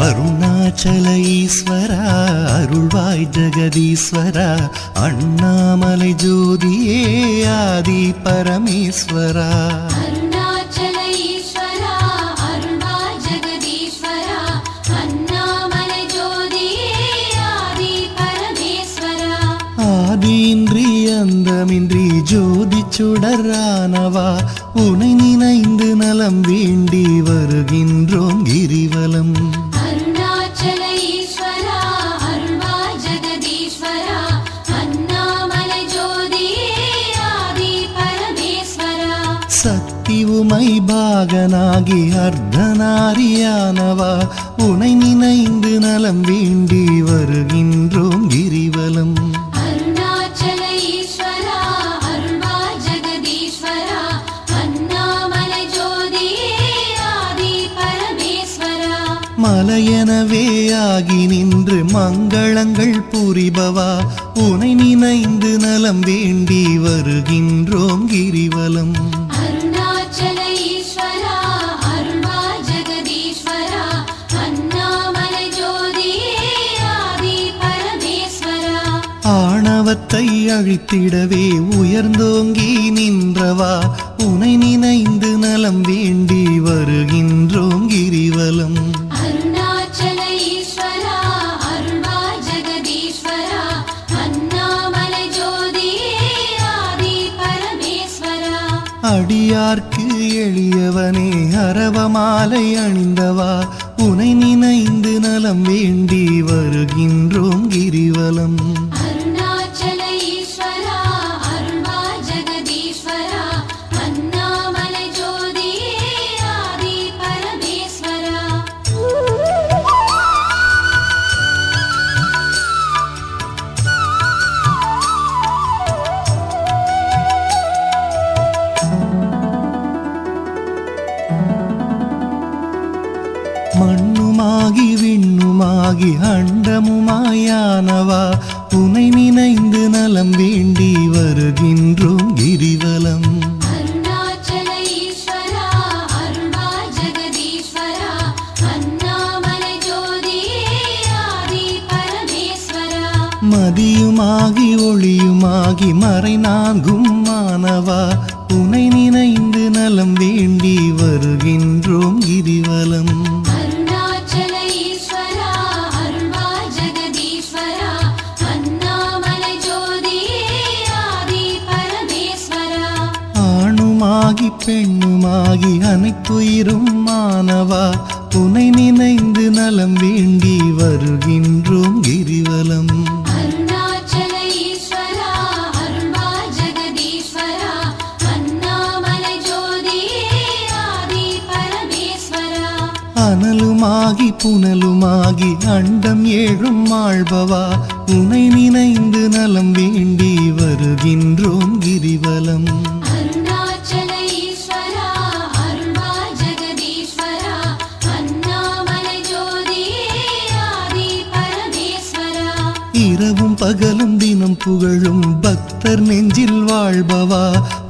அருணாச்சல ஈஸ்வரா அருள்வாய் ஜெகதீஸ்வரா அண்ணாமலை ஜோதியே ஆதி பரமேஸ்வரா அருணாச்சல ஈஸ்வரா அருள்வாய் ஜெகதீஸ்வரா அண்ணாமலை ஜோதியே ஆதி பரமேஸ்வரா ஆதியின்றி அந்தமின்றி ஜோதி சுடரானவா உனை நினைந்து நலம் வேண்டி வருகின்றோம் கிரிவலம் அருணாச்சல ஈஸ்வரா அருள்வாய் ஜெகதீஸ்வரா அண்ணாமலை ஜோதியே ஆதி பரமேஸ்வரா சக்தி உமை பாகனாகி அர்த்தநாரியானவா உனை நினைந்து நலம் வேண்டி வருகின்றோம் கிரிவலம் அருணாச்சல ஈஸ்வரா அருள்வாய் ஜெகதீஸ்வரா அண்ணாமலை ஜோதியே ஆதி பரமேஸ்வரா மலையெனவே ஆகி நின்று மங்களங்கள் புரிபவா உனை நினைந்து நலம் வேண்டி வருகின்றோம் கிரிவலம் அருணாச்சல ஈஸ்வரா அருள்வாய் ஜெகதீஸ்வரா அண்ணாமலை ஜோதியே ஆதி பரமேஸ்வரா ஆணவத்தை அழித்திடவே உயர்ந்தோங்கி நின்றவா உனை நினைந்து நலம் வேண்டி வருகின்றோம் கிரிவலம் அருணாச்சல ஈஸ்வரா அருள்வாய் ஜெகதீஸ்வரா அண்ணாமலை ஜோதியே ஆதி பரமேஸ்வரா அடியார்க்கு எளியவனே அரவமாலை அணிந்தவா உனை நினைந்து நலம் வேண்டி வருகின்றோம் கிரிவலம் அருணாச்சல ஈஸ்வரா அருள்வாய் ஜெகதீஸ்வரா அண்ணாமலை ஜோதியே ஆதி பரமேஸ்வரா மண்ணுமாகி விண்ணுமாகி அண்டமுமாயானவா உனை நினைந்து நலம் வேண்டி வருகின்றோம் கிரிவலம் அருணாச்சல ஈஸ்வரா அருள்வாய் ஜெகதீஸ்வரா அண்ணாமலை ஜோதியே ஆதி பரமேஸ்வரா மதியுமாகி ஒளியுமாகி மறைநான்கும் மானவா உனை நினைந்து நலம் வேண்டி வருகின்றோம் கிரிவலம் அருணாச்சல ஈஸ்வரா அருள்வாய் ஜெகதீஸ்வரா அண்ணாமலை ஜோதியே ஆதி பரமேஸ்வரா ஆணுமாகி பெண்ணுமாகி அனைத்துயிரும் மானவா உனை நினைந்து நலம் வேண்டி வருகின்றோம் கிரிவலம் அருணாச்சல ஈஸ்வரா அருள்வாய் ஜெகதீஸ்வரா அண்ணாமலை ஜோதியே ஆதி பரமேஸ்வரா அனலுமாகி புனலுமாகி அண்டம் ஏழும் ஆள்பவா உனை நினைந்து நலம் வேண்டி வருகின்றோம் கிரிவலம் அருணாச்சல ஈஸ்வரா அருள்வாய் ஜெகதீஸ்வரா அண்ணாமலை ஜோதியே ஆதி பரமேஸ்வரா இரவும் பகலும் தினம் புகழும் பக்தர் நெஞ்சில் வாழ்பவா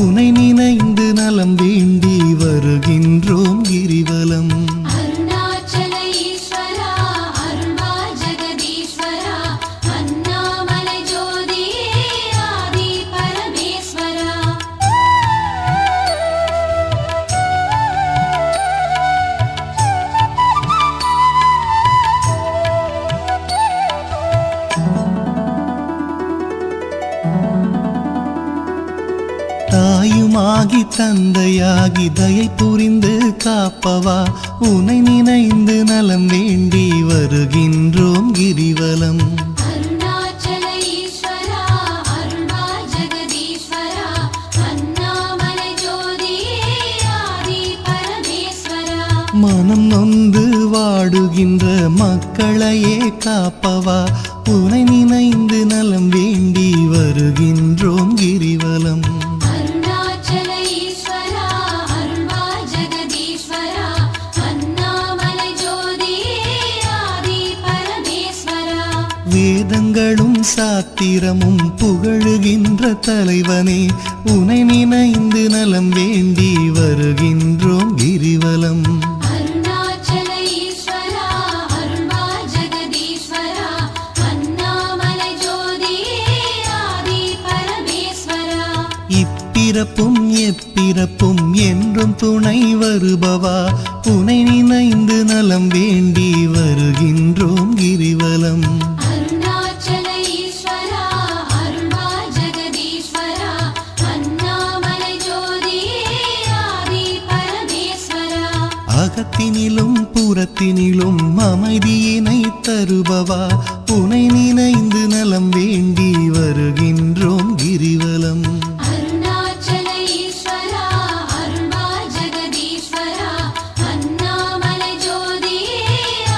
உனை நினைந்து நலம் வேண்டி வருகின்றோம் கிரிவலம் அருணாச்சல ஈஸ்வரா அருள்வாய் ஜெகதீஸ்வரா அண்ணாமலை ஜோதியே ஆதி பரமேஸ்வரா தாயுமாகி தந்தையாகி தயை புரிந்து காப்பவா உனை நினைந்து நலம் வேண்டி வருகின்றோம் கிரிவலம் அருணாச்சல ஈஸ்வரா அருள்வாய் ஜெகதீஸ்வரா அண்ணாமலை ஜோதியே ஆதி பரமேஸ்வரா மனம் நொந்து வாடுகின்ற மக்களையே காப்பவா உனை நினைந்து நலம் வேண்டி வருகின்றோம் கிரிவலம் அருணாச்சல ஈஸ்வரா அருள்வாய் ஜெகதீஸ்வரா அண்ணாமலை ஜோதியே ஆதி பரமேஸ்வரா வேதங்களும் சாத்திரமும் புகழுகின்ற தலைவனே உனை நினைந்து நலம் வேண்டி வருகின்றோம் கிரிவலம் அருணாச்சல ஈஸ்வரா அருள்வாய் இப்பிறப்பும் எப்பிறப்பும் என்றும் துணை வருபவா உனை நினைந்து நலம் வேண்டி வருகின்றோம் கிரிவலம். அருணாச்சல ஈஸ்வரா அருள்வா ஜெகதீஸ்வரா அண்ணாமலை ஜோதியே ஆதி பரமேஸ்வரா. அகத்தினிலும் புறத்தினிலும் அமைதியினை தருபவா உனை நினைந்து நலம் வேண்டி வருகின்றோம் கிரிவலம். அருணாச்சல ஈஸ்வரா அருள்வா ஜெகதீஸ்வரா அண்ணாமலை ஜோதியே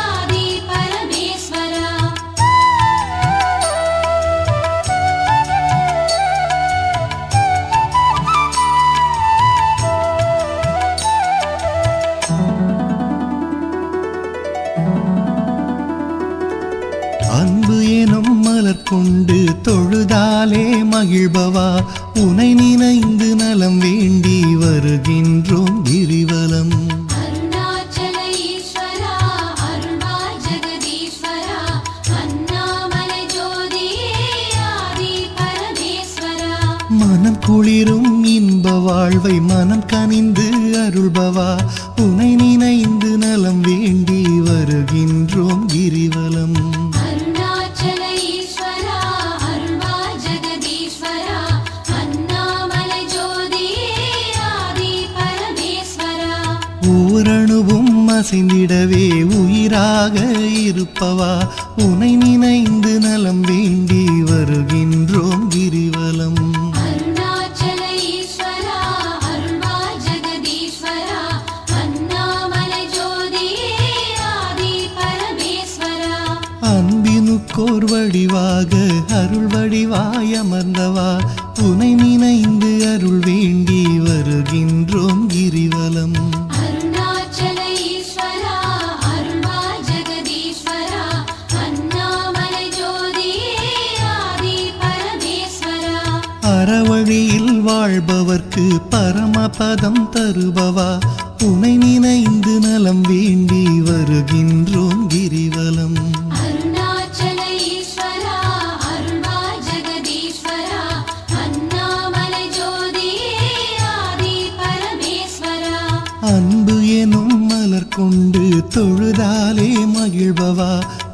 ஆதி பரமேஸ்வரா. அன்பு எனும் மலர் கொண்டு தொழுதாலே மகிழ்பவா உனை நினைந்து நலம் வேண்டி வருகின்றோம் கிரிவலம். அருணாச்சல ஈஸ்வரா அருள்வா ஜெகதீஸ்வரா அண்ணாமலை ஜோதியே ஆதி பரமேஸ்வரா. மனம் குளிரும் இன்ப வாழ்வை மனம் கனிந்து அருள்பவா உனை நினைந்து நலம் வேண்டி வருகின்றோம் கிரிவலம். அருணாச்சல ஈஸ்வரா அருள்வா ஜெகதீஸ்வரா அண்ணாமலை ஜோதியே ஆதி பரமேஸ்வரா. ஓரணுவும் அசைந்திடவே உயிராக இருப்பவா உனை நினைந்து நலம் வேண்டி வருகின்றோம் கிரிவலம். அருணாச்சல ஈஸ்வரா அருள்வா ஜெகதீஸ்வரா அண்ணாமலை ஜோதியே ஆதி பரமேஸ்வரா. அன்பினுக்கோர் வடிவாக அருள் வடிவாய் அமர்ந்தவா உனை நினைந்து அருள் வேண்டி வருகின்றோம் கிரிவலம். அருணாச்சல ஈஸ்வரா அருள்வா ஜெகதீஸ்வரா அண்ணாமலை ஜோதியே ஆதி பரமேஸ்வரா. அறவழியில் வாழ்பவர்க்கு பரமபதம் தருபவா உனை நினைந்து நலம் வேண்டி வருகின்றோம் கிரிவலம். அருணாச்சல ஈஸ்வரா அருள்வா ஜெகதீஸ்வரா அண்ணாமலை ஜோதியே ஆதி பரமேஸ்வரா. அன்பு எனும் மலர் கொண்டு தொழுதாலே மகிழ்பவா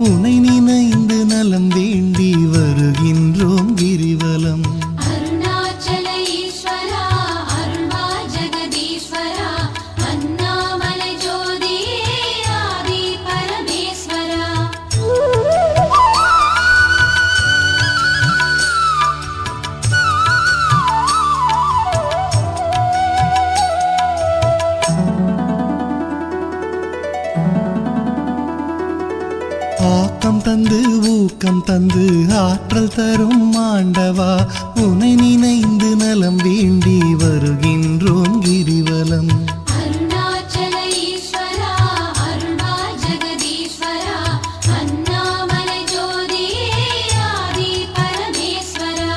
உனை நினைந்து நலம் வேண்டி வருகின்றோம் கிரிவலம். அருணாச்சல ஈஸ்வரா அருள்வா ஜெகதீஸ்வரா அண்ணாமலை ஜோதியே ஆதி பரமேஸ்வரா. ஆக்கம் தந்து ஊக்கம் தந்து ஆற்றல் தரும் ஆண்டவா உனை நினைந்து நலம் வேண்டி வருகின்றோம் கிரிவலம். அருணாச்சல ஈஸ்வரா அருள்வா ஜெகதீஸ்வரா அண்ணாமலை ஜோதியே ஆதி பரமேஸ்வரா.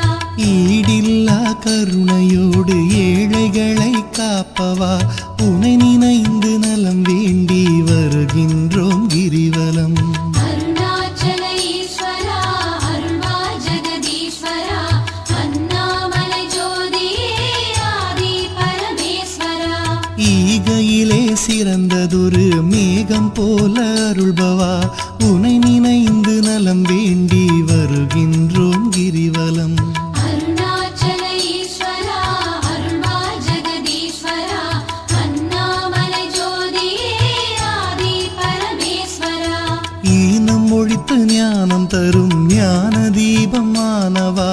ஈடில்லா கருணையோடு ஏழைகளை காப்பவா உனை நினைந்து நலம் வேண்டி வருகின்றோம் கிரிவலம். அருணாச்சல ஈஸ்வரா அருள்வா ஜெகதீஸ்வரா அண்ணாமலை ஜோதியே ஆதி பரமேஸ்வரா. ஈகையிலே சிறந்ததொரு மேகம் போல அருள்பவா உனை நினைந்து நலம் வேண்டி வருகின்றோம் கிரிவலம். அருணாச்சல ஈஸ்வரா அருள்வா ஜெகதீஸ்வரா அண்ணாமலை ஜோதியே ஆதி பரமேஸ்வரா. ஈனம் ஒழித்து ஞானம் தரும் ஞான தீபமானவா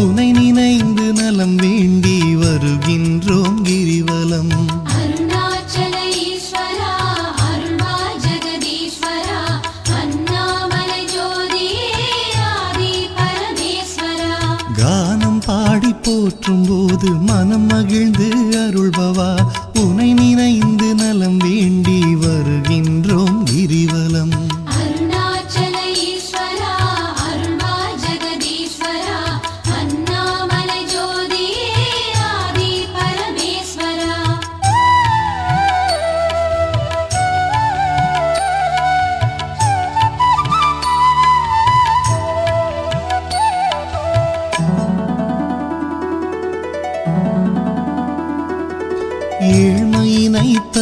உனை நினைந்து நலம் வேண்டி வருகின்றோம் கிரிவலம். அருணாச்சல ஈஸ்வரா அருள்வா ஜெகதீஸ்வரா அண்ணாமலை ஜோதியே ஆதி பரமேஸ்வரா. கானம் பாடி போற்றும் போது மனம் மகிழ்ந்து அருள்பவா உனை நினைந்து நலம் வேண்டி வருகின்றோம் கிரிவலம். அருணாச்சல ஈஸ்வரா அருள்வா ஜெகதீஸ்வரா அண்ணாமலை ஜோதியே ஆதி பரமேஸ்வரா.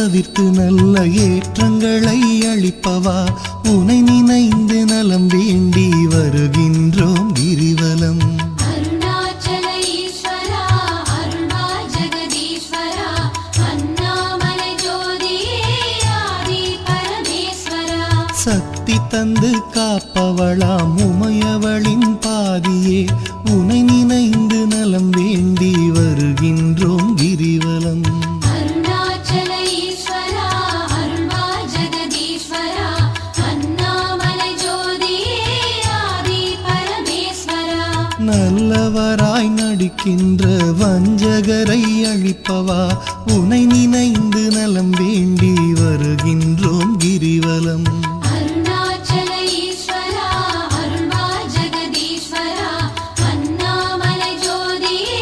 தவிர்த்து நல்ல ஏற்றங்களை அளிப்பவா உனை நினைந்து நலம் வேண்டி வருகின்றோம் கிரிவலம். அருணாச்சல ஈஸ்வரா அருள்வா ஜெகதீஸ்வரா அண்ணாமலை ஜோதியே ஆதி பரமேஸ்வரா. சக்தி தந்து காப்பவளாம் உமையவளின் பாதியே உனை நினைந்து நலம் வேண்டி வருகின்றோம் கிரிவலம். அருணாச்சல ஈஸ்வரா அருள்வா ஜெகதீஸ்வரா அண்ணாமலை ஜோதியே ஆதி பரமேஸ்வரா. நல்லவராய் நடிக்கின்ற வஞ்சகரை அழிப்பவா உனை நினைந்து நலம் வேண்டி வருகின்றோம் கிரிவலம். அருணாச்சல ஈஸ்வரா அருள்வா ஜெகதீஸ்வரா அண்ணாமலை ஜோதியே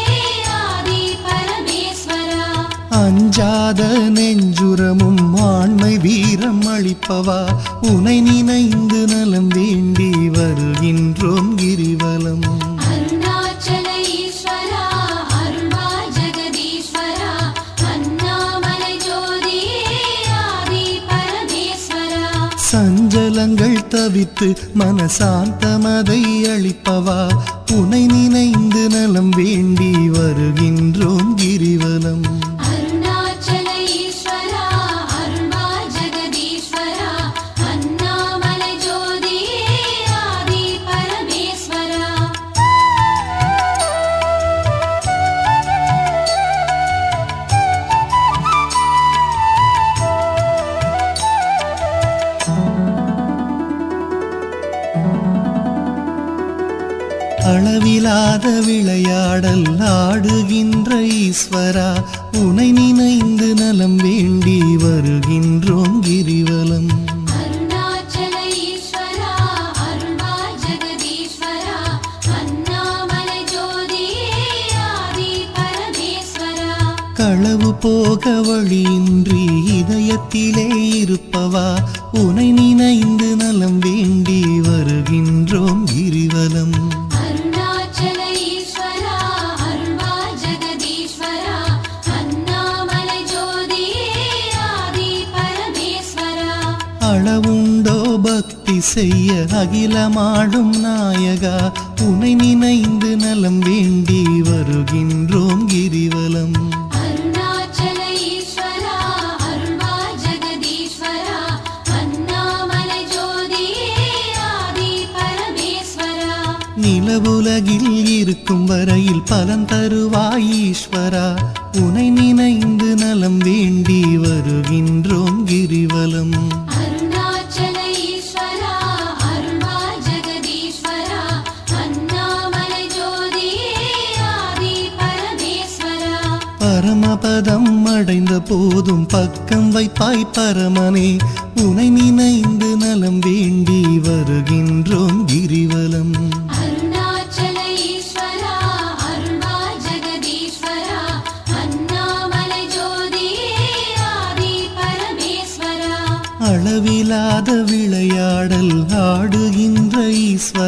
ஆதி பரமேஸ்வரா. அஞ்சாத நெஞ்சுரமும் ஆண்மை வீரம் அளிப்பவா உனை நினைந்து நலம் வேண்டி வருகின்றோம் கிரிவலம். அருணாச்சல ஈஸ்வரா அருள்வா ஜெகதீஸ்வரா அண்ணாமலை ஜோதியே ஆதி பரமேஸ்வரா. சஞ்சலங்கள் தவித்து மனசாந்தமதை அளிப்பவா உனை நினைந்து நலம் வேண்டி வருகின்றோம் கிரிவலம். அருணாச்சல ஈஸ்வரா அருள்வா ஜெகதீஸ்வரா அண்ணாமலை ஜோதியே ஆதி பரமேஸ்வரா. அளவிலாத விளையாடல் ஆடுகின்ற ஈஸ்வரா உனை நினைந்து நலம் வேண்டி வருகின்றோம் கிரிவலம். அருணாச்சல ஈஸ்வரா அருள்வா ஜெகதீஸ்வரா அண்ணாமலை ஜோதியே ஆதி பரமேஸ்வரா. களவு போக வழியின்றி இதயத்திலே இருப்பவா உனை நினைந்து நலம் வேண்டி வருகின்றோம் கிரிவலம். அருணாச்சல ஈஸ்வரா அருள்வா ஜெகதீஸ்வரா அண்ணாமலை ஜோதியே ஆதி பரமேஸ்வரா. அளவுண்டோ பக்தி செய்ய அகிலமாடும் நாயகா உனை நினைந்து நலம் வேண்டி வருகின்றோம் கிரிவலம். அருணாச்சல ஈஸ்வரா அருள்வா ஜெகதீஸ்வரா அண்ணாமலை ஜோதியே ஆதி பரமேஸ்வரா. நிலவுலகில் இருக்கும் வரையில் பலன் தருவாய் ஈஸ்வரா உனை நினைந்து நலம் வேண்டி வருகின்றோம் கிரிவலம். அருணாச்சல ஈஸ்வரா அருள்வா ஜெகதீஸ்வரா அண்ணாமலை ஜோதியே ஆதி பரமேஸ்வரா. பரமபதம் அடைந்த போதும் பக்கம் வைப்பாய் பரமனே உனை நினைந்து நலம் வேண்டி வருகின்றோம் கிரிவலம். அருணாச்சல ஈஸ்வரா அருள்வா ஜெகதீஸ்வரா அண்ணாமலை ஜோதியே ஆதி பரமேஸ்வரா. அளவிலாத விளையாடல் ஆடுகின்ற ஈஸ்வரா